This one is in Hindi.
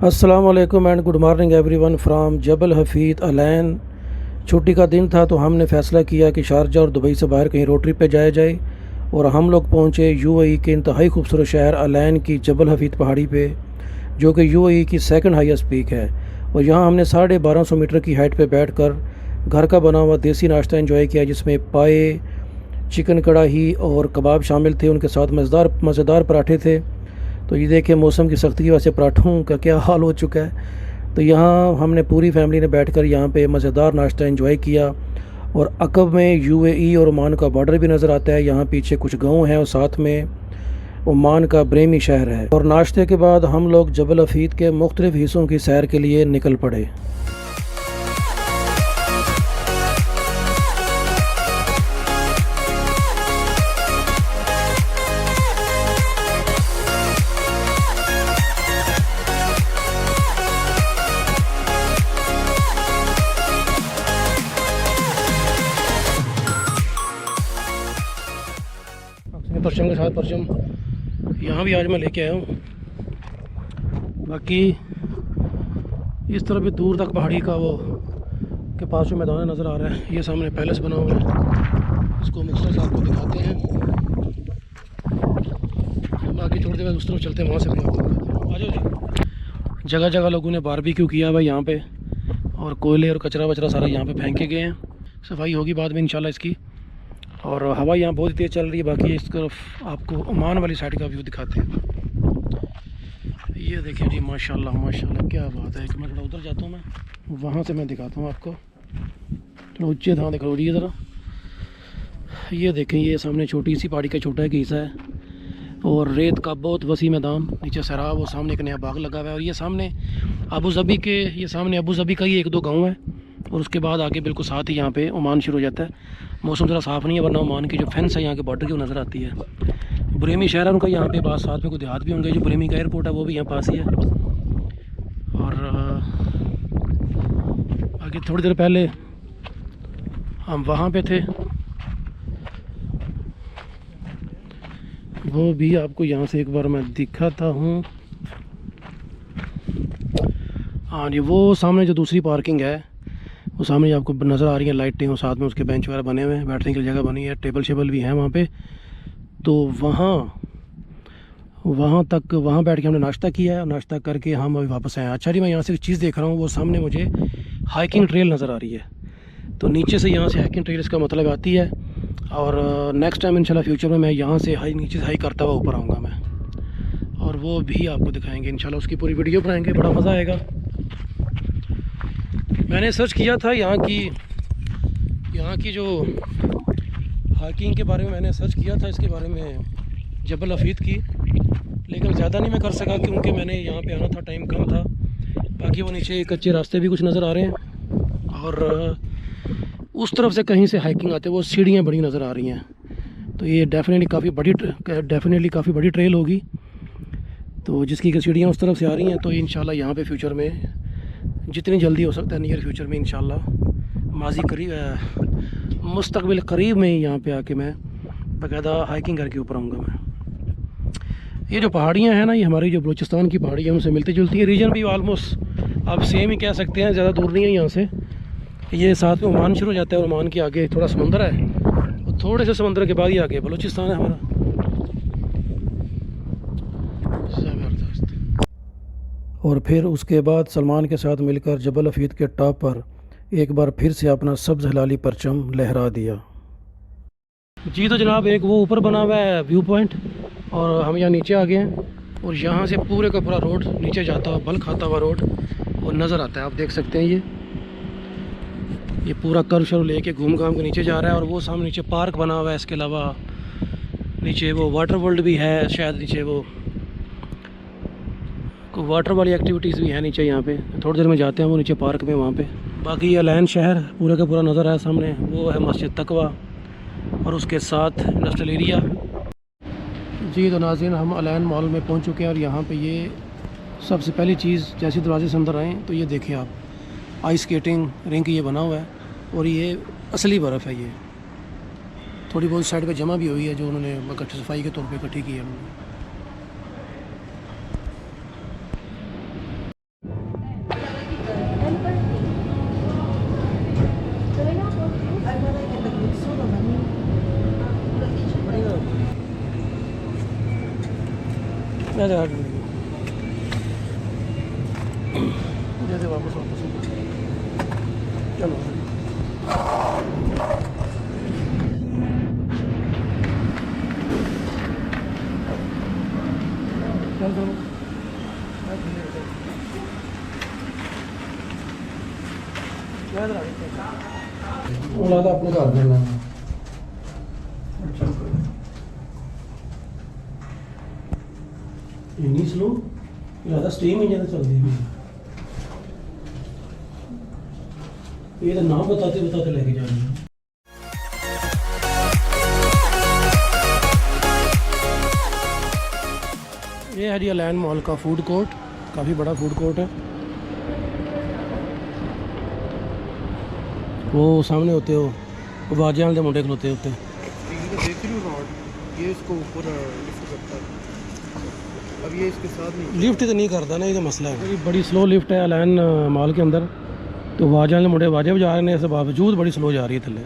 अस्सलाम वालेकुम and good morning everyone from Jebel Hafeet Al Ain. छुट्टी का दिन था तो हमने फ़ैसला किया कि शारजा और दुबई से बाहर कहीं रोड ट्रिप पे जाया जाए और हम लोग पहुँचे यूएई के इंतहाई खूबसूरत शहर अलैन की जबल हफीद पहाड़ी पे, जो कि यूएई की सेकंड हाईएस्ट पीक है। और यहाँ हमने 1250 मीटर की हाइट पे बैठकर घर का बना हुआ देसी नाश्ता एंजॉय किया, जिसमें पाए, चिकन कढ़ाई और कबाब शामिल थे। उनके साथ मज़ेदार पराठे थे। तो ये देखिए मौसम की सख्ती की वजह से पराठों का क्या हाल हो चुका है। तो यहाँ हमने पूरी फैमिली ने बैठकर यहाँ पे मज़ेदार नाश्ता एंजॉय किया। और अकब में यूएई और ओमान का बॉर्डर भी नज़र आता है। यहाँ पीछे कुछ गांव हैं और साथ में ओमान का ब्रेमी शहर है। और नाश्ते के बाद हम लोग जबल हफीद के मुख्तलिफ़ हिस्सों की सैर के लिए निकल पड़े। परचम के साथ परचम यहाँ भी आज मैं लेके आया हूँ। बाकी इस तरफ भी दूर तक पहाड़ी का वो के पास जो मैदान नज़र आ रहा है, ये सामने पैलेस बना हुआ है, इसको मुख्तसर से आपको दिखाते हैं। बाकी थोड़ी देर बाद उस तरफ चलते हैं, वहाँ से भी आपको दिखाते हैं। आ जाओ जी। जगह जगह लोगों ने बारबेक्यू किया हुआ यहाँ पे, और कोयले और कचरा वचरा सारा यहाँ पे फेंके गए हैं। सफाई होगी बाद में इंशाल्लाह इसकी। और हवा यहाँ बहुत तेज़ चल रही है। बाकी इस तरफ आपको ओमान वाली साइड का व्यू दिखाते हैं। ये देखिए जी, माशाल्लाह माशाल्लाह, क्या बात है। एक मिनट थोड़ा उधर जाता हूँ, मैं वहाँ से मैं दिखाता हूँ आपको। थोड़ा ऊँचे था देख लो जी ज़रा। ये देखें, ये सामने छोटी सी पहाड़ी का छोटा एक हिस्सा है और रेत का बहुत वसी मैदान, नीचे सैराब और सामने एक नया बाग लगा हुआ है। और ये सामने अबू ज़बी के, ये सामने अबू ज़बी का ही एक दो गाँव है और उसके बाद आगे बिल्कुल साथ ही यहाँ पे ओमान शुरू हो जाता है। मौसम ज़रा साफ़ नहीं है, वरना ओमान की जो फेंस है यहाँ के बॉर्डर की वो नज़र आती है। ब्रेमी शहर है उनका यहाँ पे, पास साथ में कोई देहात भी होंगे। जो ब्रेमी का एयरपोर्ट है वो भी यहाँ पास ही है। और आगे थोड़ी देर पहले हम वहाँ पे थे, वो भी आपको यहाँ से एक बार मैं दिखाता हूँ। हाँ जी, वो सामने जो दूसरी पार्किंग है वो सामने आपको नज़र आ रही है, लाइटें और साथ में उसके बेंच वगैरह बने हुए हैं, बैठने की जगह बनी है, टेबल शेबल भी है वहाँ पे। तो वहाँ बैठ के हमने नाश्ता किया है। नाश्ता करके हम अभी वापस आए। अच्छा जी, मैं यहाँ से एक चीज़ देख रहा हूँ, वो सामने मुझे हाइकिंग ट्रेल नज़र आ रही है। तो नीचे से यहाँ से हाइकिंग ट्रेल इसका मतलब आती है। और नेक्स्ट टाइम इंशाल्लाह फ्यूचर में मैं यहाँ से नीचे से हाइक करता हुआ ऊपर आऊँगा मैं, और वो भी आपको दिखाएँगे इंशाल्लाह। उसकी पूरी वीडियो बनाएँगे, बड़ा मज़ा आएगा। मैंने सर्च किया था यहाँ की जो हाइकिंग के बारे में, मैंने सर्च किया था इसके बारे में, जबल हफीद की, लेकिन ज़्यादा नहीं मैं कर सका क्योंकि मैंने यहाँ पे आना था, टाइम कम था। बाकी वो नीचे कच्चे रास्ते भी कुछ नज़र आ रहे हैं और उस तरफ से कहीं से हाइकिंग आते वो सीढ़ियाँ बड़ी नज़र आ रही हैं। तो ये डेफिनेटली काफ़ी बड़ी ट्रेल होगी। तो जिसकी सीढ़ियाँ उस तरफ से आ रही हैं, तो इंशाल्लाह यहाँ पे फ्यूचर में जितनी जल्दी हो सकता है, नियर फ्यूचर में इंशाल्लाह, मुस्तकबिल करीब में ही यहाँ पे आके मैं बाकायदा हाइकिंग करके ऊपर आऊँगा मैं। ये जो पहाड़ियाँ हैं ना, ये हमारी जो बलूचिस्तान की पहाड़ियाँ उनसे मिलती जुलती है। रीजन भी ऑलमोस्ट आप सेम ही कह सकते हैं, ज़्यादा दूर नहीं है यहाँ से। ये साथ में ओमान शुरू हो जाता है और ओमान के आगे थोड़ा समंदर है, और थोड़े से समंदर के बाद ही आगे बलूचिस्तान है हमारा। ज़बरदस्त। और फिर उसके बाद सलमान के साथ मिलकर जबल हफीद के टॉप पर एक बार फिर से अपना सब्ज़ हिलाली परचम लहरा दिया जी। तो जनाब, एक वो ऊपर बना हुआ है व्यू पॉइंट, और हम यहाँ नीचे आ गए हैं। और यहाँ से पूरे का पूरा रोड नीचे जाता हुआ, बल खाता हुआ रोड और नज़र आता है। आप देख सकते हैं, ये पूरा कर्व शर्व लेके घूम घाम के नीचे जा रहा है। और वो सामने नीचे पार्क बना हुआ है। इसके अलावा नीचे वो वाटर वर्ल्ड भी है, शायद नीचे वो को वाटर वाली एक्टिविटीज़ भी है नीचे। यहाँ पे थोड़ी देर में जाते हैं वो नीचे पार्क में, वहाँ पे। बाकी अलैन शहर पूरा का पूरा नज़र आया सामने। वो है मस्जिद तकवा और उसके साथ इंडस्ट्रियल एरिया जी। तो नाज़रीन, हम अलैन मॉल में पहुँच चुके हैं। और यहाँ पे ये सबसे पहली चीज़, जैसे दरवाजे से अंदर आएँ तो ये देखें आप, आइस स्केटिंग रिंक ये बना हुआ है। और ये असली बर्फ़ है। ये थोड़ी बहुत साइड पे जमा भी हुई है, जो उन्होंने इकट्ठी सफाई के तौर पे इकट्ठी की है उन्होंने। वापस चलो अपने घर देना इन्नी स्लो ज़्यादा स्टीम इंजन चलती है ये तो नाम बताते बताते लेके जा रही है। ये है जी अलायन मॉल का फूड कोर्ट, काफ़ी बड़ा फूड कोर्ट है। वो सामने होते हो वाजियान के मुंडे खलोते होते ये इसको ऊपर लिफ्ट करता है, अब ये इसके साथ नहीं लिफ्ट तो नहीं करता ना, ये तो मसला है। बड़ी स्लो लिफ्ट है अलायन मॉल के अंदर, तो वाजियान के मुंडे वाजे बजा रहे हैं, इसके बावजूद बड़ी स्लो जा रही है थले।